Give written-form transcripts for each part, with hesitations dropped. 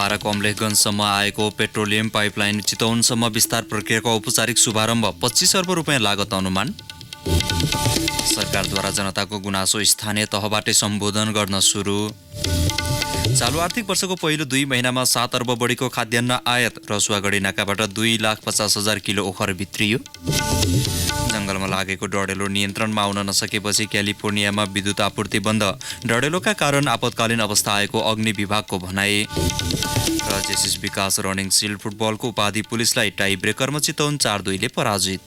बाराको अमलेखगञ्जसम्म आएको petroleum pipeline चितवनसम्म विस्तार प्रक्रियाको औपचारिक शुभारम्भ 25 अर्ब रुपियाँ लागत अनुमान। सरकारद्वारा जनताको गुनासो स्थानीय तहबाटै सम्बोधन गर्न सुरु। चालु आर्थिक वर्षको पहिलो 2 महिनामा 7 अर्ब बढीको खाद्यान्न आयात। रसुवागढी नाकाबाट 2,50,000 किलो ओखर भित्रियो। जंगलमा लागेको डढेलो नियन्त्रणमा आउन नसकेपछि क्यालिफोर्नियामा विद्युत आपूर्ति बन्द। डढेलोका कारण आपतकालीन अवस्था आएको अग्नि विभागको भनाई। र जेसिस विकास रनिङ सिल्ड फुटबलको उपाधि पुलिसलाई टाई ब्रेकरमा चितवन 4-2 ले पराजित।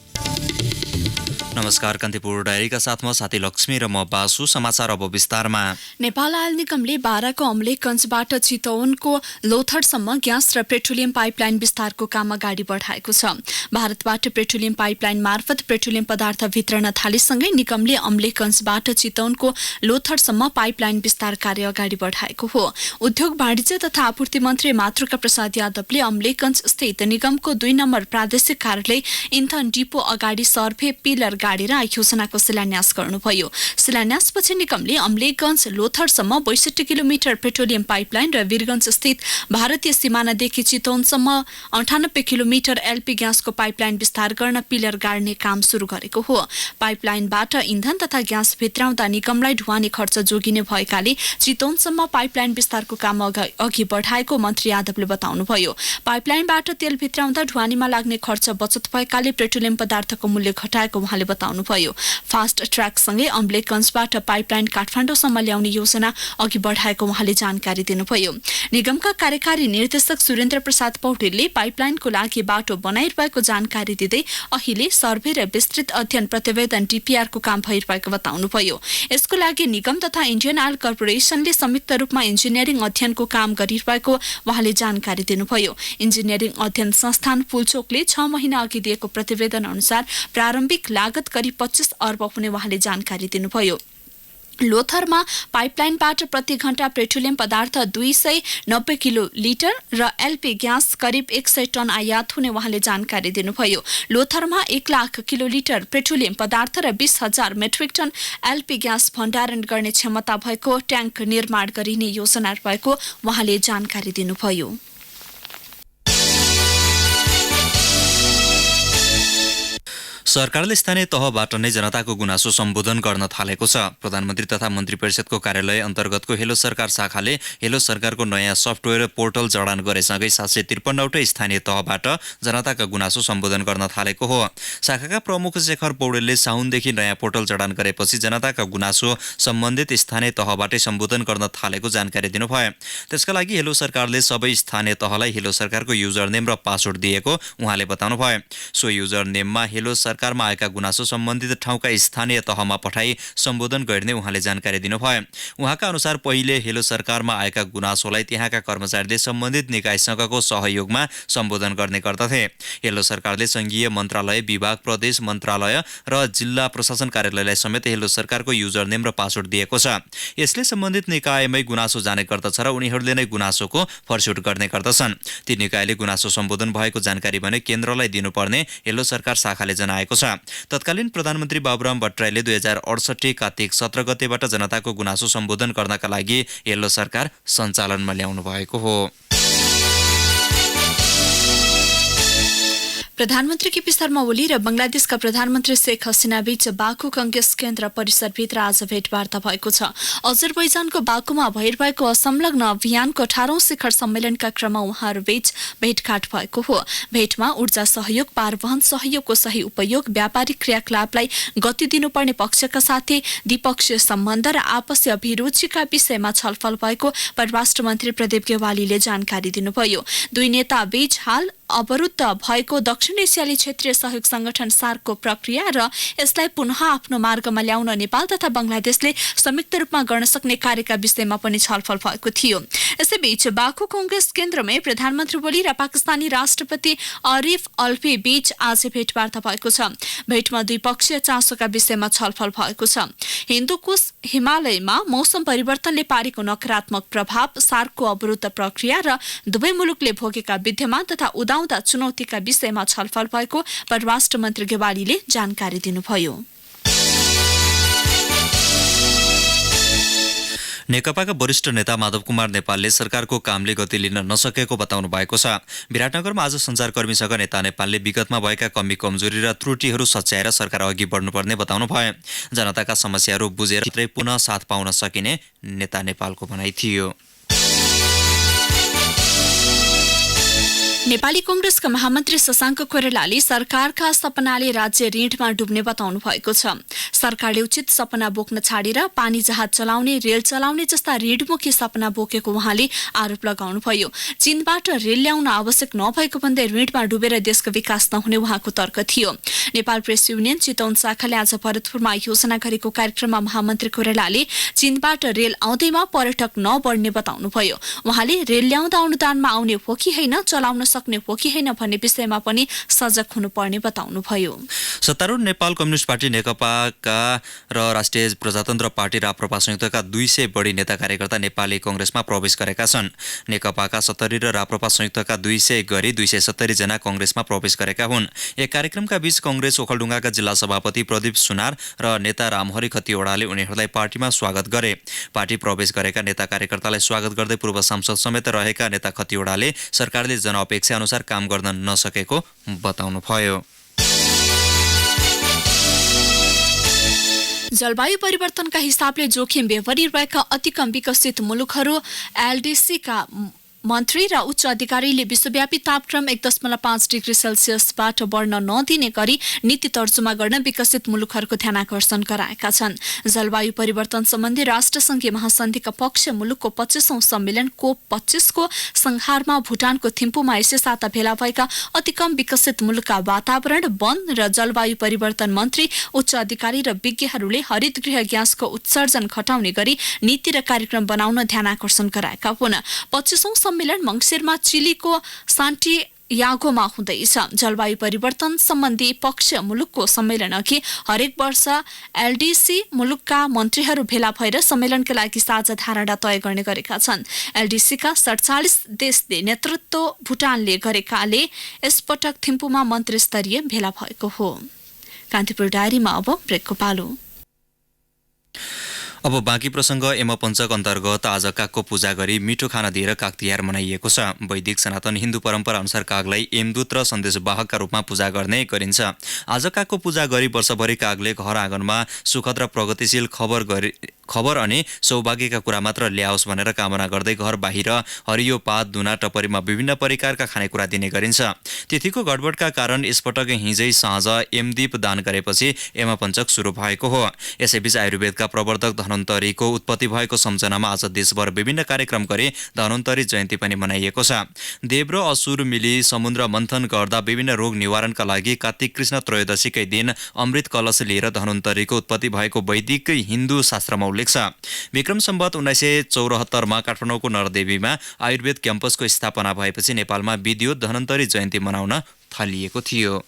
नमस्कार, कान्तिपुर डायरीका साथमा साथी लक्ष्मी र म बासु। समाचार अब विस्तारमा। नेपाल आयल निगमले बाराको अमलेखगञ्जबाट चितवनको लोथडसम्म ग्यास र पेट्रोलियम पाइपलाइन विस्तारको काम अगाडि बढाएको छ। भारतबाट पेट्रोलियम पाइपलाइन मार्फत पेट्रोलियम पदार्थ वितरण थालेसँगै निगमले अमलेखगञ्जबाट चितवनको लोथडसम्म पाइपलाइन विस्तार कार्य अगाडि बढाएको हो। उद्योग वाणिज्य तथा आपूर्ति मन्त्री मातृका प्रसाद यादवले अमलेखगञ्ज स्थित निगमको 2 नम्बर प्रादेशिक कार्यालय इन्धन डिपो अगाडि सर्भे पिलर गाडेर योजनाको शिलान्यास गर्नुभयो। शिलान्यासपछि निगमले अमलेखगञ्ज लोथडसम्म 62 किलोमिटर पेट्रोलियम पाइपलाइन र वीरगञ्ज स्थित भारतीय सिमानादेखि चितवनसम्म 98 किलोमिटर एलपी ग्यासको पाइपलाइन विस्तार गर्न पिलर गाड्ने काम सुरु गरेको हो। पाइपलाइनबाट इन्धन तथा ग्यास भित्राउँदा निगमलाई ढुवानी खर्च जोगिने भएकाले चितवनसम्म पाइपलाइन विस्तारको काम अघि बढाएको मन्त्री यादवले बताउनुभयो। पाइपलाइनबाट तेल भित्राउँदा ढुवानीमा लाग्ने खर्च बचत भएकाले पेट्रोलियम पदार्थको मूल्य घटाएको उहाँले बताउनुभयो। फास्ट ट्र्याकसँगै अमलेखगञ्जबाट पाइपलाइन काठमाडौँसम्म ल्याउने योजना अघि बढाएको उहाँले जानकारी दिनुभयो। निगमका कार्यकारी निर्देशक सुरेन्द्र प्रसाद पौडेलले पाइपलाइनको लागि बाटो बनाइरहेको जानकारी दिँदै अहिले सर्भे र विस्तृत अध्ययन प्रतिवेदन डीपीआरको काम भइरहेको बताउनुभयो। यसको लागि निगम तथा इन्डियन आयल कर्पोरेसनले संयुक्त रूपमा इन्जिनियरिङ अध्ययनको काम गरिरहेको उहाँले जानकारी दिनुभयो। इन्जिनियरिङ अध्ययन संस्थान पुलचोकले 6 महिना अघि दिएको प्रतिवेदन अनुसार प्रारम्भिक लागत करिब 25 अर्ब हुने उहाँले जानकारी दिनुभयो। लोथरमा पाइपलाइनबाट प्रति घण्टा पेट्रोलियम पदार्थ 290 किलोलिटर र एलपी ग्यास करिब 100 टन आयात हुने उहाँले जानकारी दिनुभयो। लोथरमा 1 लाख किलोलिटर पेट्रोलियम पदार्थ र 20,000 मेट्रिक टन एलपी ग्यास भण्डारण गर्ने क्षमता भएको ट्याङ्क निर्माण गरिने योजना रहेको उहाँले जानकारी दिनुभयो। सरकारले स्थानीय तहबाट नै जनताको गुनासो सम्बोधन गर्न थालेको छ। प्रधानमन्त्री तथा मन्त्री परिषदको कार्यालय अन्तर्गतको हेलो सरकार शाखाले हेलो सरकारको नयाँ सफ्टवेयर पोर्टल जडान गरेसँगै 753वटै स्थानीय तहबाट जनताका गुनासो सम्बोधन गर्न थालेको हो। शाखाका प्रमुख शेखर पौडेलले साउनदेखि नयाँ पोर्टल जडान गरेपछि जनताका गुनासो सम्बन्धित स्थानीय तहबाटै सम्बोधन गर्न थालेको जानकारी दिनुभयो। त्यसका लागि हेलो सरकारले सबै स्थानीय तहलाई हेलो सरकारको युजर नेम र पासवर्ड दिएको उहाँले बताउनुभयो। सो युजर नेममा हेलो सरकारमा आएका गुनासो सम्बन्धित ठाउँका स्थानीय तहमा पठाई सम्बोधन गर्ने उहाँले जानकारी दिनुभयो। उहाँका अनुसार पहिले हेलो सरकारमा आएका गुनासोलाई त्यहाँका कर्मचारीले सम्बन्धित निकायसँगको सहयोगमा सम्बोधन गर्ने गर्दथे। हेलो सरकारले संघीय मन्त्रालय, विभाग, प्रदेश मन्त्रालय र जिल्ला प्रशासन कार्यालयलाई समेत हेलो सरकारको युजर नेम र पासवर्ड दिएको छ। यसले सम्बन्धित निकायमै गुनासो जाने गर्दछ र उनीहरूले नै गुनासोको फर्स्युट गर्ने गर्दछन्। ती निकायले गुनासो सम्बोधन भएको जानकारी भने केन्द्रलाई दिनुपर्ने हेलो सरकार शाखाले जनाएको छ। तत्कालीन प्रधानमन्त्री बाबुराम भट्टराईले 2068 कार्तिक 17 गतेबाट जनताको गुनासो सम्बोधन गर्नका लागि हेलो सरकार सञ्चालनमा ल्याउनु भएको हो। प्रधानमन्त्री केपी शर्मा ओली र बंगलादेशका प्रधानमन्त्री शेख हसिना बीच बाकु कंग्रेस केन्द्र परिसरभित्र आज भेटवार्ता भएको छ। अजरबैजानको बाकुमा भइरहेको असंलग्न अभियानको 18औं शिखर सम्मेलनका क्रममा उहाँहरूबीच भेटघाट भएको हो। भेटमा ऊर्जा सहयोग, पारवहन सहयोगको सही उपयोग, व्यापारिक क्रियाकलापलाई गति दिनुपर्ने पक्षका साथै द्विपक्षीय सम्बन्ध र आपसी अभिरुचिका विषयमा छलफल भएको परराष्ट्र मन्त्री प्रदीप गेवालीले जानकारी दिनुभयो। दुई नेता बीच हाल अवरुद्ध भएको दक्षिण एसियाली क्षेत्रीय सहयोग संगठन सार्कको प्रक्रिया र यसलाई पुनः आफ्नो मार्गमा ल्याउन नेपाल तथा बंगलादेशले संयुक्त रूपमा गर्न सक्ने कार्यका विषयमा पनि छलफल भएको थियो। यसैबीच बाकु कंग्रेस केन्द्रमै प्रधानमन्त्री ओली र पाकिस्तानी राष्ट्रपति आरिफ अल्वी बीच आज भेटवार्ता भएको छ। भेटमा द्विपक्षीय चासोका विषयमा छलफल भएको छ। हिन्दुकुश हिमालयमा मौसम परिवर्तनले पारेको नकारात्मक प्रभाव, सार्कको अवरुद्ध प्रक्रिया र दुवै मुलुकले भोगेका विद्यमान तथा उदाउँदा चुनौतीका विषयमा छलफल भएको परराष्ट्र मन्त्री गेवालीले जानकारी दिनुभयो। नेकपाका वरिष्ठ नेता माधव कुमार नेपालले सरकारको कामले गति लिन नसकेको बताउनु भएको छ। विराटनगरमा आज सञ्चारकर्मीसँग नेता नेपालले विगतमा भएका कमी कमजोरी र त्रुटिहरू सच्याएर सरकार अघि बढ्नुपर्ने बताउनु भयो। जनताका समस्याहरू बुझेर भित्रै पुनः साथ पाउन सकिने नेता नेपालको भनाइ थियो। नेपाली कांग्रेसका महामन्त्री शशाङ्क कोइरालाले सरकारका सपनाले राज्य ऋणमा डुब्ने बताउनु भएको छ। सरकारले उचित सपना बोक्न छाडेर पानी जहाज चलाउने, रेल चलाउने जस्ता ऋणमुखी सपना बोकेको उहाँले आरोप लगाउनुभयो। चीनबाट रेल ल्याउन आवश्यक नभएको भन्दै ऋणमा डुबेर देशको विकास नहुने उहाँको तर्क थियो। नेपाल प्रेस युनियन चितवन शाखाले आज भरतपुरमा आयोजना गरेको कार्यक्रममा महामन्त्री कोइरालाले चीनबाट रेल आउँदैमा पर्यटक नबढ्ने बताउनुभयो। उहाँले रेल ल्याउँदा अनुदानमा आउने हो कि होइन, चलाउन सक्ने हो कि होइन भन्ने विषयमा पनि सजग हुनुपर्ने बताउनुभयो। सत्तारूढ नेपाल कम्युनिस्ट पार्टी नेकपाका र राष्ट्रिय प्रजातन्त्र पार्टी राप्रपा संयुक्तका 200 बढी नेता कार्यकर्ता नेपाली कांग्रेसमा प्रवेश गरेका छन्। नेकपाका 70 र राप्रपा संयुक्तका 200 गरी 270 जना कांग्रेसमा प्रवेश गरेका हुन्। एक कार्यक्रमका बीच कांग्रेस ओखलढुङ्गाका जिल्ला सभापति प्रदीप सुनार र नेता रामहरि खतिवडाले उनीहरूलाई पार्टीमा स्वागत गरे। पार्टी प्रवेश गरेका नेता कार्यकर्तालाई स्वागत गर्दै पूर्व सांसद समेत रहेका नेता खतिवडाले सरकारले जनअपेक्षा अनुसार काम गर्न नसकेको बताउनुभयो। जलवायु परिवर्तनका हिसाबले जोखिम बेहोरिरहेका अति कम विकसित मुलुकहरू एलडीसीका मन्त्री र उच्च अधिकारीले विश्वव्यापी तापक्रम 1.5 डिग्री सेल्सियसबाट बढ्न नदिने गरी नीति तर्जुमा गर्न विकसित मुलुकहरूको ध्यानाकर्षण गराएका छन्। जलवायु परिवर्तन सम्बन्धी राष्ट्रसङ्घीय महासन्धिका पक्ष मुलुकको 25औं सम्मेलन कोप 25 को संहारमा भुटानको थिम्पूमा यसै साता भेला भएका अति कम विकसित मुलुकका वातावरण, वन र जलवायु परिवर्तन मन्त्री, उच्च अधिकारी र विज्ञहरूले हरित गृह ग्यासको उत्सर्जन घटाउने गरी नीति र कार्यक्रम बनाउन ध्यानाकर्षण गराएका हुन्। 25औं सम्मेलन मंगिरमा चिलीको सान्टियागोमा हुँदैछ। जलवायु परिवर्तन सम्बन्धी पक्ष मुलुकको सम्मेलन अघि हरेक वर्ष एलडीसी मुलुकका मन्त्रीहरू भेला भएर सम्मेलनका लागि साझा धारणा तय गर्ने गरेका छन्। एलडीसीका 47 देशले नेतृत्व भुटानले गरेकाले यसपटक थिम्पूमा मन्त्री स्तरीय भेला भएको हो। कान्तिपुर डायरीमा अब ब्रेकको पालो। अब बाँकी प्रसङ्ग। यमपञ्चक अन्तर्गत आज कागको पूजा गरी मिठो खाना दिएर काग तिहार मनाइएको छ। वैदिक सनातन हिन्दू परम्परा अनुसार कागलाई यमदूत र सन्देशवाहकका रूपमा पूजा गर्ने गरिन्छ। आज कागको पूजा गरी वर्षभरि कागले घर आँगनमा सुखद र प्रगतिशील खबर अनि सौभाग्यका कुरा मात्र ल्याओस् भनेर कामना गर्दै घर बाहिर हरियो पात, दुना, टपरीमा विभिन्न प्रकारका खानेकुरा दिने गरिन्छ। तिथिको गडबडका कारण यसपटक हिजै साँझ यमदीप दान गरेपछि यमपञ्चक सुरु भएको हो। यसैबीच आयुर्वेदका प्रवर्तक धन्वन्तरीको उत्पत्ति भएको सम्झनामा आज देशभर विभिन्न कार्यक्रम गरी धन्वन्तरी जयन्ती पनि मनाइएको छ। देव र असुर मिली समुद्र मन्थन गर्दा विभिन्न रोग निवारणका लागि कार्तिक कृष्ण त्रयोदशीकै दिन अमृत कलश लिएर धन्वन्तरीको उत्पत्ति भएको वैदिक हिन्दू शास्त्रमा उल्लेख छ। विक्रम सम्वत 1974 मा काठमाडौँको नरदेवीमा आयुर्वेद क्याम्पसको स्थापना भएपछि नेपालमा विधिवत धन्वन्तरी जयन्ती मनाउन थालिएको थियो।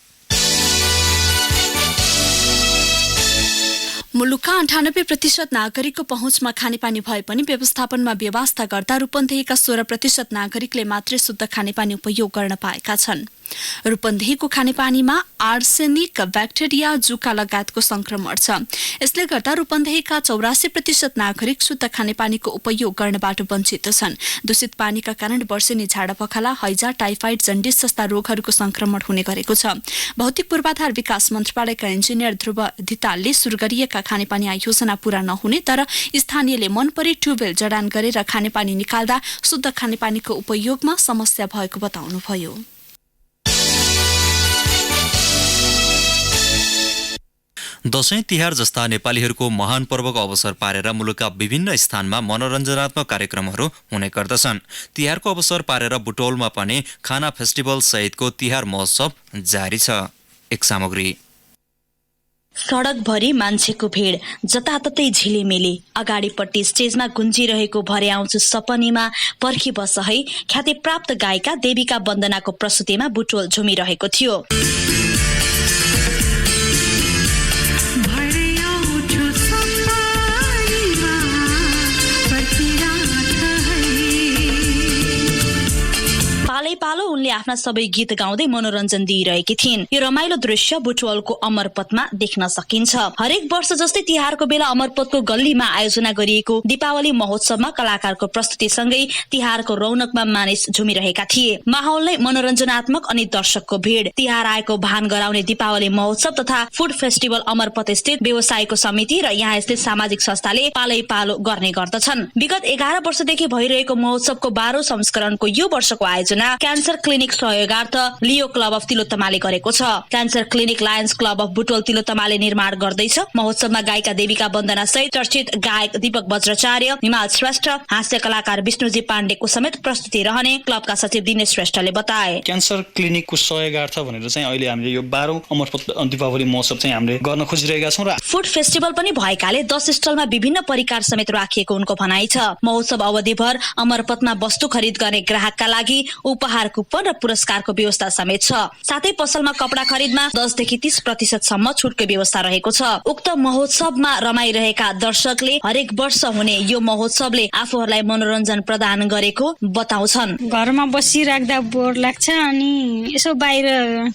मुलुकका 98% नागरिकको पहुँचमा खानेपानी भए पनि व्यवस्थापनमा व्यवस्था गर्दा रूपन्देहीका 16% नागरिकले मात्रै शुद्ध खानेपानी उपयोग गर्न पाएका छन्। रूपन्देहीको खानेपानीमा आर्सेनिक, ब्याक्टेरिया, जुका लगायतको संक्रमण छ। यसले गर्दा रूपन्देहीका 84% नागरिक शुद्ध खानेपानीको उपयोग गर्नबाट वञ्चित छन्। दूषित पानीका कारण वर्षेनी झाडापखाला, हैजा, टाइफाइड, जन्डिस जस्ता रोगहरूको संक्रमण हुने गरेको छ। भौतिक पूर्वाधार विकास मन्त्रालयका इन्जिनियर ध्रुव धितालले सुरु गरिएका खानेपानी आयोजना पूरा नहुने तर स्थानीयले मनपरी ट्युबवेल जडान गरेर खानेपानी निकाल्दा शुद्ध खानेपानीको उपयोगमा समस्या भएको बताउनुभयो। दशैं तिहार जस्ता नेपालीहरूको महान पर्वको अवसर पारेर मुलुकका विभिन्न स्थानमा मनोरञ्जनात्मक कार्यक्रमहरू हुने गर्दछन्। तिहारको अवसर पारेर बुटौलमा पनि खाना फेस्टिभल सहितको तिहार महोत्सव जारी छ। एक सामग्री। सडकभरि मान्छेको भिड, जताततै झिलिमिली। अगाडिपट्टि स्टेजमा गुन्जिरहेको भरे आउँछु सपनीमा पर्खी बस है ख्याति प्राप्त गायिका देविका वन्दनाको प्रस्तुतिमा बुटोल झुमिरहेको थियो। पालो उनले उनले आफ्ना सबै गीत गाउँदै मनोरञ्जन दिइरहेकी थिइन्। यो रमाइलो दृश्य बुटवलको अमरपथमा देख्न सकिन्छ। हरेक वर्ष जस्तै तिहारको बेला अमरपथको गल्लीमा आयोजना गरिएको दीपावली महोत्सवमा कलाकारको प्रस्तुतिसँगै तिहारको रौनकमा मानिस झुमिरहेका थिए। माहौल नै मनोरञ्जनात्मक अनि दर्शकको भीड़। तिहार आएको भान गराउने दीपावली महोत्सव तथा फूड फेस्टिभल अमरपथ स्थित व्यवसायको समिति र यहाँ स्थित सामाजिक संस्थाले पालै पालो गर्ने गर्दछन्। विगत 11 वर्षदेखि भइरहेको महोत्सवको 12औं संस्करणको यो वर्षको आयोजना क्यान्सर क्लिनिक सहयोगार्थ लियो क्लब अफ तिलोत्तमाले गरेको छ। Cancer clinic lions club of Butwal तिलोत्तमाले निर्माण गर्दैछ। महोत्सवमा गायिका देविका वन्दना सहित चर्चित गायक दीपक वज्राचार्य, हिमाल श्रेष्ठ, हास्य कलाकार विष्णुजी पाण्डेको समेत प्रस्तुति रहने क्लबका सचिव दिनेश श्रेष्ठले बताए। क्यान्सर क्लिनिकको सहयोगार्थ भनेर चाहिँ अहिले हामीले यो 12औं अमरपथ दीपावली महोत्सव चाहिँ हामीले गर्न खोजिरहेका छौँ। र फूड फेस्टिभल पनि भएकाले 10 स्टलमा विभिन्न परिकार समेत राखिएको उनको भनाइ छ। महोत्सव अवधिभर अमरपथमा वस्तु खरिद गर्ने ग्राहकका लागि उपहार कुपन र पुरस्कारको व्यवस्था समेत छ। साथै पसलमा कपडा खरिदमा 10 देखि 30% सम्म छुटको व्यवस्था रहेको छ। उक्त महोत्सवमा रमाइरहेका दर्शकले हरेक वर्ष हुने यो महोत्सवले आफूहरूलाई मनोरञ्जन प्रदान गरेको बताउँछन्। घरमा बसिराख्दा बोर लाग्छ अनि यसो बाहिर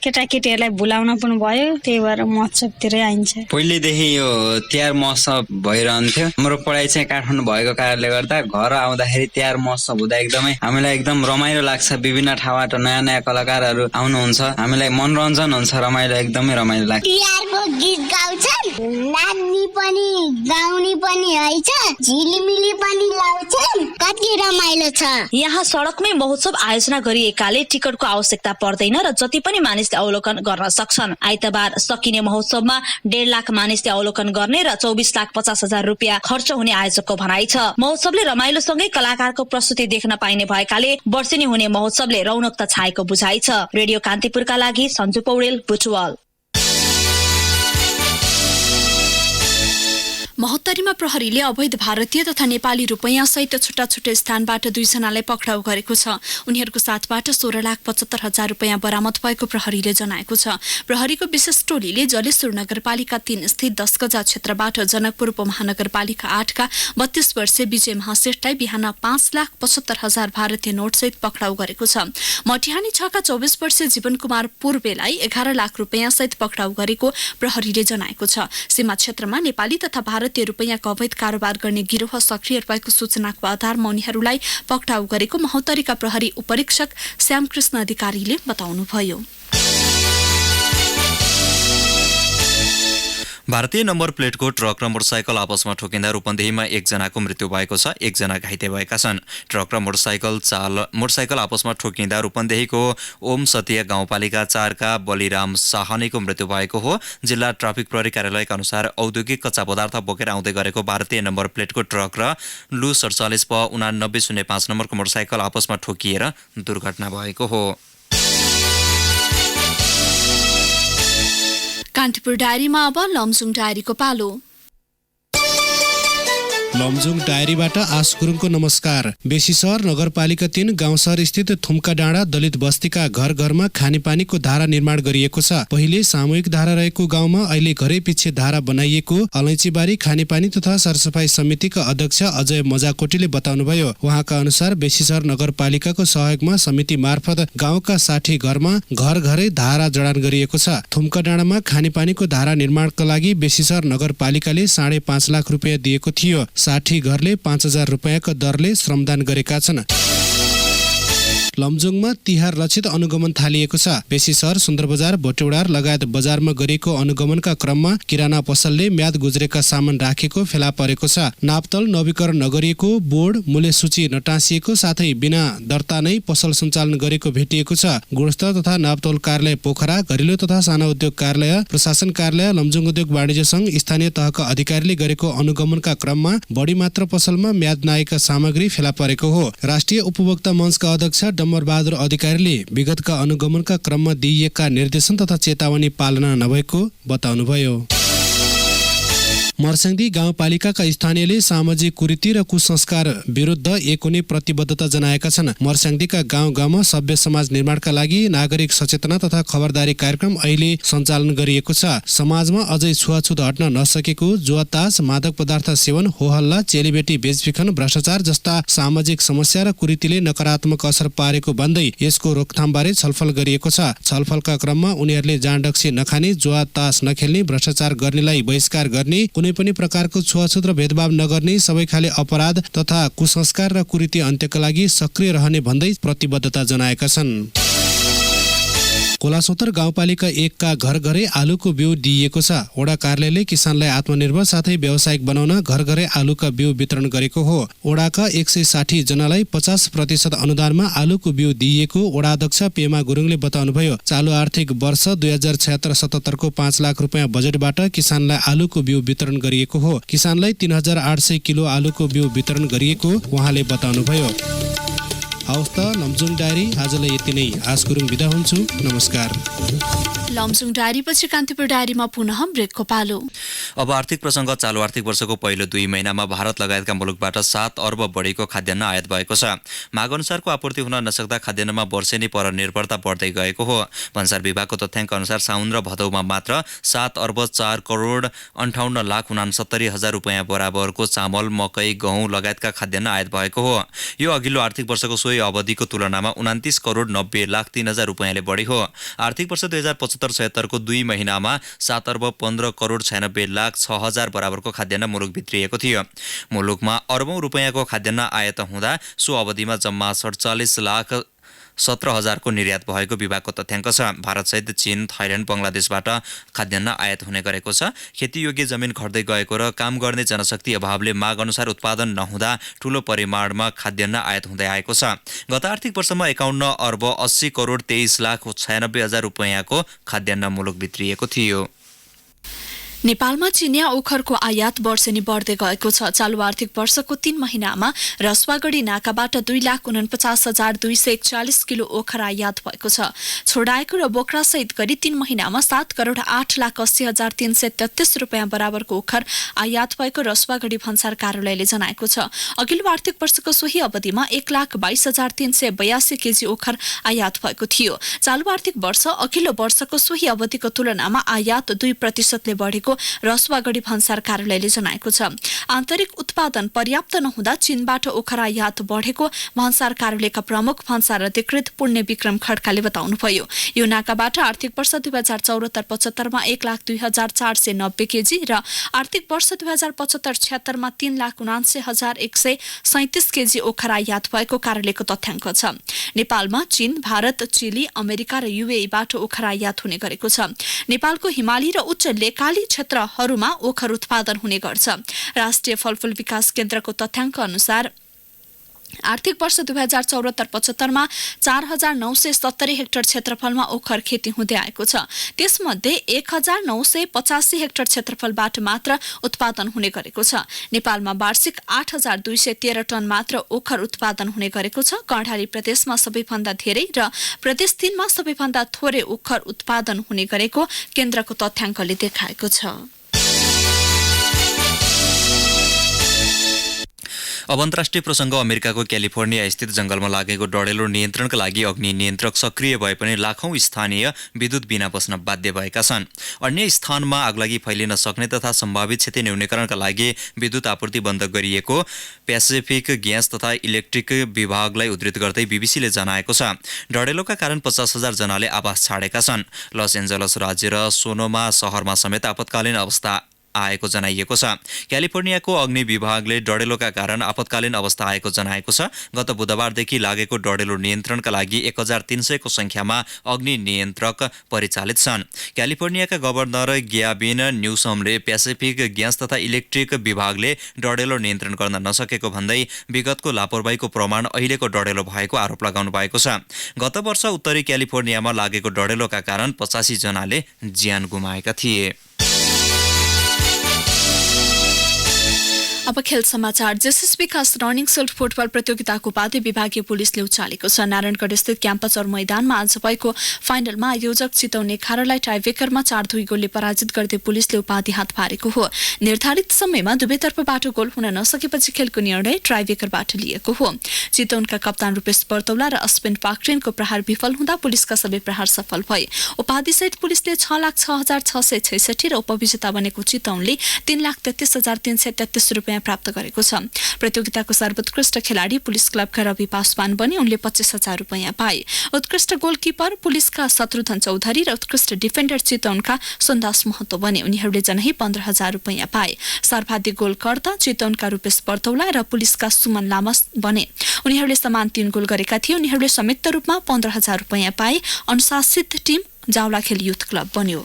केटाकेटीहरूलाई भुलाउन पनि भयो, त्यही भएर महोत्सवतिरै आइन्छ। पहिलेदेखि यो तिहार महोत्सव भइरहन्थ्यो। हाम्रो पढाइ चाहिँ काठमाडौँ भएको कारणले गर्दा घर आउँदाखेरि तिहार महोत्सव हुँदा एकदमै हामीलाई एकदम रमाइलो लाग्छ। विभिन्न ठाउँबाट नयाँ नयाँ कलाकारहरू आउनुहुन्छ, हामीलाई मनोरञ्जन हुन्छ, रमाइलो एकदमै रमाइलो लाग्छ। तिहारको गीत गाउँछन्, नाच्ने पनि गाउने पनि हैछ, झिलिमिली पनि लाउँछन्, कति रमाइलो छ। यहाँ सडकमै महोत्सव आयोजना गरिएकाले टिकटको आवश्यकता पर्दैन र जति पनि मानिसले अवलोकन गर्न सक्छन्। आइतबार सकिने महोत्सवमा 1.5 लाख मानिसले अवलोकन गर्ने र 24,50,000 रुपियाँ खर्च हुने आयोजकको भनाइ छ। महोत्सवले रमाइलोसँगै कलाकारको प्रस्तुति देख्न पाइने भएकाले वर्षेनी हुने महोत्सवले रौनक त छाएको बुझाइ छ। रेडियो कान्तिपुरका लागि सञ्जु पौडेल, बुटवल। महोत्तरीमा प्रहरीले अवैध भारतीय तथा नेपाली रुपैयाँ सहित छुट्टा छुट्टै स्थानबाट 2 जनालाई पक्राउ गरेको छ। उनीहरूको साथबाट 16,75,000 रुपैयाँ बरामद भएको प्रहरीले जनाएको छ। प्रहरीको विशेष टोलीले जलेश्वर नगरपालिका 3 स्थित 10 गजा क्षेत्रबाट जनकपुर उपमहानगरपालिका 8 का 32 वर्षीय विजय महासेठलाई बिहान 5,75,000 भारतीय नोट सहित पक्राउ गरेको छ। मटिहानी 6 का 24 वर्षीय जीवन कुमार पूर्वेलाई 11 लाख रुपैयाँ सहित पक्राउ गरेको प्रहरीले जनाएको छ। सीमा क्षेत्रमा नेपाली तथा भारतीय रुपैयाँको अवैध कारोबार गर्ने गिरोह सक्रिय भएको सूचनाको आधारमा उनीहरूलाई पक्राउ गरेको महोत्तरीका प्रहरी उपरीक्षक श्यामकृष्ण अधिकारीले बताउनुभयो। भारतीय नम्बर प्लेटको ट्रक र मोटरसाइकल आपसमा ठोकिँदा रूपन्देहीमा 1 जनाको मृत्यु भएको छ, 1 जना घाइते भएका छन्। ट्रक र मोटरसाइकल आपसमा ठोकिँदा रूपन्देहीको ओम सतिया गाउँपालिका 4 का बलिराम साहनीको मृत्यु भएको हो। जिल्ला ट्राफिक प्रहरी कार्यालयका अनुसार औद्योगिक कच्चा पदार्थ बोकेर आउँदै गरेको भारतीय नम्बर प्लेटको ट्रक र लु 47 प 8905 नम्बरको मोटरसाइकल आपसमा ठोकिएर दुर्घटना भएको हो। कान्तिपुर डायरीमा अब लमजुङ डायरीको पालो। लमजुङ डायरीबाट आश गुरुङको नमस्कार। बेसीसहर नगरपालिका 3 गाउँसहर स्थित थुम्का डाँडा दलित बस्तीका घर घरमा खानेपानीको धारा निर्माण गरिएको छ। पहिले सामूहिक धारा रहेको गाउँमा अहिले घरै पछि धारा बनाइएको अलैँचीबारी खानेपानी तथा सरसफाई समितिका अध्यक्ष अजय मजाकोटीले बताउनुभयो। उहाँका अनुसार बेसीसहर नगरपालिकाको सहयोगमा समिति मार्फत गाउँका 60 घरमा घर घरै धारा जडान गरिएको छ। थुम्का डाँडामा खानेपानीको धारा निर्माणका लागि बेसीसहर नगरपालिकाले 5.5 लाख रुपियाँ दिएको थियो। 60 घरले 5,000 रुपियाँको दरले श्रमदान गरेका छन्। लमजुङमा तिहार लक्षित अनुगमन थालिएको छ। बेसीसहर सुन्दरबजार भोटेउडार लगायत बजारमा गरिएको अनुगमनका क्रममा किराना पसलले म्याद गुज्रेका सामान राखेको फेला परेको छ। नापतल नवीकरण नगरिएको, बोर्ड मूल्य सूची नटाँसिएको साथै बिना दर्ता नै पसल सञ्चालन गरेको भेटिएको छ। गुणस्तर तथा नापतोल कार्यालय पोखरा, घरेलु तथा साना उद्योग कार्यालय, प्रशासन कार्यालय, लमजुङ उद्योग वाणिज्य संघ, स्थानीय तहका अधिकारीले गरेको अनुगमनका क्रममा बढी मात्र पसलमा म्याद नआएका सामग्री फेला परेको हो। राष्ट्रिय उपभोक्ता मञ्चका अध्यक्ष डम्बरबहादुर अधिकारीले विगतका अनुगमनका क्रममा दिइएका निर्देशन तथा चेतावनी पालना नभएको बताउनुभयो। मर्स्याङ्दी गाउँपालिकाका स्थानीयले सामाजिक कुरीति र कुसंस्कार विरुद्ध एक हुने प्रतिबद्धता जनाएका छन्। मर्स्याङ्दीका गाउँ गाउँमा सभ्य समाज निर्माणका लागि नागरिक सचेतना तथा खबरदारी कार्यक्रम अहिले सञ्चालन गरिएको छ। समाजमा अझै छुवाछुत हट्न नसकेको जुवातास, मादक पदार्थ सेवन, होहल्ला, चेलीबेटी बेचबिखन, भ्रष्टाचार जस्ता सामाजिक समस्या र कुरीतिले नकारात्मक असर पारेको भन्दै यसको रोकथामबारे छलफल गरिएको छ। छलफलका क्रममा उनीहरूले जाँडक्सी नखाने, जुवा तास नखेल्ने, भ्रष्टाचार गर्नेलाई बहिष्कार गर्ने, कुनै पनि प्रकारको छुवाछुत र भेदभाव नगर्ने, सबै खाले अपराध तथा कुसंस्कार र कुरीति अन्त्यका लागि सक्रिय रहने भन्दै प्रतिबद्धता जनाएका छन्। कोलासोतर गाउँपालिका 1 का घर घरै आलुको बिउ दिइएको छ। ओडा कार्यालयले किसानलाई आत्मनिर्भर साथै व्यावसायिक बनाउन घर घरै आलुका बिउ वितरण गरेको हो। ओडाका 160 जनालाई 50% अनुदानमा आलुको बिउ दिइएको ओडा अध्यक्ष पेमा गुरुङले बताउनुभयो। चालु आर्थिक वर्ष 2076-77 को 5 लाख रुपियाँ बजेटबाट किसानलाई आलुको बिउ वितरण गरिएको हो। किसानलाई 3800 किलो आलुको बिउ वितरण गरिएको उहाँले बताउनुभयो। हवस् त लमजुङ डायरी आजलाई यति नै। आज गुरुङ बिदा हुन्छु। नमस्कार। लमजुङ डायरीपछि कान्तिपुर डायरीमा पुनः ब्रेकको पालो। अब आर्थिक प्रसङ्ग। चालु आर्थिक वर्षको पहिलो 2 महिनामा भारत लगायतका मुलुकबाट 7 अर्ब बढीको खाद्यान्न आयात भएको छ। माग अनुसारको आपूर्ति हुन नसक्दा खाद्यान्नमा वर्षेनी परनिर्भरता बढ्दै गएको हो। भन्सार विभागको तथ्याङ्क अनुसार साउन र भदौमा मात्र 7 अर्ब 4 करोड 58 लाख 69 हजार रुपियाँ बराबरको चामल, मकै, गहुँ लगायतका खाद्यान्न आयात भएको हो। यो अघिल्लो आर्थिक वर्षको सोही अवधिको तुलनामा 29 करोड 90 लाख 3 हजार रुपियाँले बढी हो। आर्थिक वर्ष 2075-76 को 2 महिनामा 7 अर्ब 15 करोड 96 लाख 6 हजार बराबरको खाद्यान्न मुलुक भित्रिएको थियो। मुलुकमा अर्बौं रुपियाँको खाद्यान्न आयात हुँदा सो अवधिमा जम्मा 47 लाख 17 हजारको निर्यात भएको विभागको तथ्याङ्क छ। भारतसहित चीन, थाइल्यान्ड, बङ्गलादेशबाट खाद्यान्न आयात हुने गरेको छ। खेतीयोग्य जमिन घट्दै गएको र काम गर्ने जनशक्ति अभावले माग अनुसार उत्पादन नहुँदा ठूलो परिमाणमा खाद्यान्न आयात हुँदै आएको छ। गत आर्थिक वर्षमा 51 अर्ब 80 करोड 23 लाख 96 हजार रुपियाँको खाद्यान्न मुलुक भित्रिएको थियो। नेपालमा चिनिया ओखरको आयात वर्षेनी बढ्दै गएको छ। चालु आर्थिक वर्षको 3 महिनामा रसुवागढी नाकाबाट 2,49,241 किलो ओखर आयात भएको छ। छोडाएको र बोक्रा सहित गरी 3 महिनामा 7 करोड 8,80,333 रुपियाँ बराबरको ओखर आयात भएको रसुवागढी भन्सार कार्यालयले जनाएको छ। अघिल्लो आर्थिक वर्षको सोही अवधिमा 1,22,382 केजी ओखर आयात भएको थियो। चालु आर्थिक वर्ष अघिल्लो वर्षको सोही अवधिको तुलनामा आयात 2% बढेको रसुवागढी भन्सार कार्यालयले जनाएको छ। आन्तरिक उत्पादन पर्याप्त नहुँदा चीनबाट ओखर आयात बढेको भन्सार कार्यालयका प्रमुख भन्सार अधिकृत पुण्य विक्रम खड्काले बताउनुभयो। यो नाकाबाट आर्थिक वर्ष 2074-75 मा 1,02,490 केजी र आर्थिक वर्ष 2075-76 मा 3,79,137 केजी ओखर आयात भएको कार्यालयको तथ्याङ्क छ। नेपालमा चीन, भारत, चिली, अमेरिका र युएईबाट ओखर आयात हुने गरेको छ। नेपालको हिमाली र उच्च लेकाली क्षेत्रहरूमा ओखर उत्पादन हुने गर्छ। राष्ट्रिय फलफुल विकास केन्द्रको तथ्याङ्क अनुसार आर्थिक वर्ष 2074-75 मा 4,970 हेक्टर क्षेत्रफलमा ओखर खेती हुँदै आएको छ। त्यसमध्ये 1,985 हेक्टर क्षेत्रफलबाट मात्र उत्पादन हुने गरेको छ। नेपालमा वार्षिक 8,213 टन मात्र ओखर उत्पादन हुने गरेको छ। कर्णाली प्रदेशमा सबैभन्दा धेरै र प्रदेश 3 मा सबैभन्दा थोरै ओखर उत्पादन हुने गरेको केन्द्रको तथ्याङ्कले देखाएको छ। अब अन्तर्राष्ट्रिय प्रसङ्ग। अमेरिकाको क्यालिफोर्निया स्थित जंगलमा लागेको डढेलो नियन्त्रणका लागि अग्नि नियन्त्रक सक्रिय भए पनि लाखौं स्थानीय विद्युत बिना बस्न बाध्य भएका छन्। अन्य स्थानमा आगलागी फैलिन सक्ने तथा सम्भावित क्षति न्यूनीकरणका लागि विद्युत आपूर्ति बन्द गरिएको पेसिफिक ग्यास तथा इलेक्ट्रिक विभागलाई उद्धृत गर्दै बीबीसीले जनाएको छ। डढेलोका कारण 50,000 जनाले आवास छाडेका छन्। लस एन्जलस राज्य र सोनोमा शहरमा समेत आपतकालीन अवस्था आएको जनाइएको छ। क्यालिफोर्नियाको अग्नि विभागले डढेलोका कारण आपतकालीन अवस्था आएको जनाएको छ। गत बुधबारदेखि लागेको डढेलो नियन्त्रणका लागि 1,300 को संख्यामा अग्नि नियन्त्रक परिचालित छन्। क्यालिफोर्नियाका गभर्नर ग्याबिन न्युसमले पेसिफिक ग्यास तथा इलेक्ट्रिक विभागले डढेलो नियन्त्रण गर्न नसकेको भन्दै विगतको लापरवाहीको प्रमाण अहिलेको डढेलो भएको आरोप लगाउनु भएको छ। गत वर्ष उत्तरी क्यालिफोर्नियामा लागेको डढेलोका कारण 85 जनाले ज्यान गुमाएका थिए। अब खेल समाचार। जेएसएसबी खास रनिङ सिल्ड फुटबल प्रतियोगिताको उपाधि विभागीय पुलिसले उचालेको छ। नारायणगढ स्थित क्याम्पस और मैदानमा आज भएको फाइनलमा आयोजक चितवन 11लाई टाइब्रेकरमा 4-2 गोलले पराजित गर्दै पुलिसले उपाधि हात पारेको हो। निर्धारित समयमा दुवैतर्फबाट गोल हुन नसकेपछि खेलको निर्णय टाइब्रेकरबाट लिएको हो। चितवनका कप्तान रूपेश पर्तौला र अश्विन पाक्रेनको प्रहार विफल हुँदा पुलिसका सबै प्रहार सफल भए। उपाधिसहित पुलिसले 6,06,666 र उपविजेता बनेको चितवनले 3,33,333 रुपियाँ प्राप्त गरेको छ। प्रतियोगिताको सर्वोत्कृष्ट खेलाडी पुलिस क्लबका रवि पासवान बने, उनले 25,000 रुपियाँ पाए। उत्कृष्ट गोलकिपर पुलिसका शत्रुघ्न चौधरी र उत्कृष्ट डिफेन्डर चितवनका सुन्दास महतो बने, उनीहरूले जनै 15,000 रुपियाँ पाए। सर्वाधिक गोलकर्ता चितवनका रूपेश पर्तौला र पुलिसका सुमन लामा बने, उनीहरूले समान 3 गोल गरेका थिए। उनीहरूले संयुक्त रूपमा 15,000 रुपियाँ पाए। अनुशासित टिम जावलाखेल युथ क्लब बन्यो।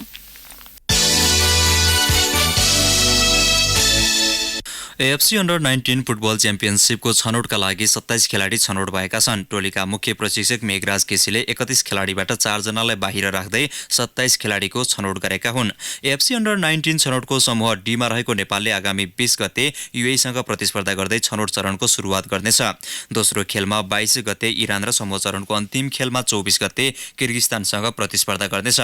एएफसी अन्डर 19 फुटबल च्याम्पियनसिपको छनौटका लागि 27 खेलाडी छनौट भएका छन्। टोलीका मुख्य प्रशिक्षक मेघराज केसीले 31 खेलाडीबाट 4 जनालाई बाहिर राख्दै 27 खेलाडीको छनौट गरेका हुन्। एएफसी अन्डर 19 छनौटको समूह डीमा रहेको नेपालले आगामी 20 गते युएईसँग प्रतिस्पर्धा गर्दै छनौट चरणको सुरुवात गर्नेछ। दोस्रो खेलमा 22 गते इरान र समूह चरणको अन्तिम खेलमा 24 गते किर्गिस्तानसँग प्रतिस्पर्धा गर्नेछ।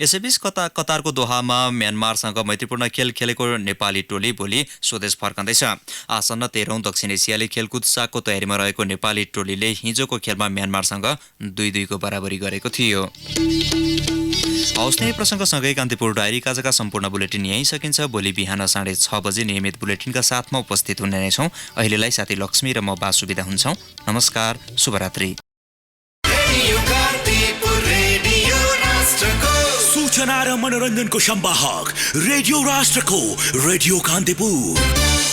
यसैबीच कतारको दोहामा म्यानमारसँग मैत्रीपूर्ण खेल खेलेको नेपाली टोली भोलि स्वदेश फर्कँदैछ। आसन्न 13औं दक्षिण एसियाली खेलकुद सागको तयारीमा रहेको नेपाली टोलीले हिजोको खेलमा म्यानमारसँग 2-2 को बराबरी गरेको थियो। हौस् नै प्रसङ्गसँगै कान्तिपुर डायरी आजका सम्पूर्ण बुलेटिन यही सकिन्छ। भोलि बिहान 6:30 बजे नियमित बुलेटिनका साथमा उपस्थित हुने नै छौँ। अहिलेलाई साथी लक्ष्मी र म बासु बिदा हुन्छौँ। नमस्कार, शुभरात्रि। सूचना र मनोरञ्जनको संवाहक रेडियो राष्ट्रको रेडियो कान्तिपुर।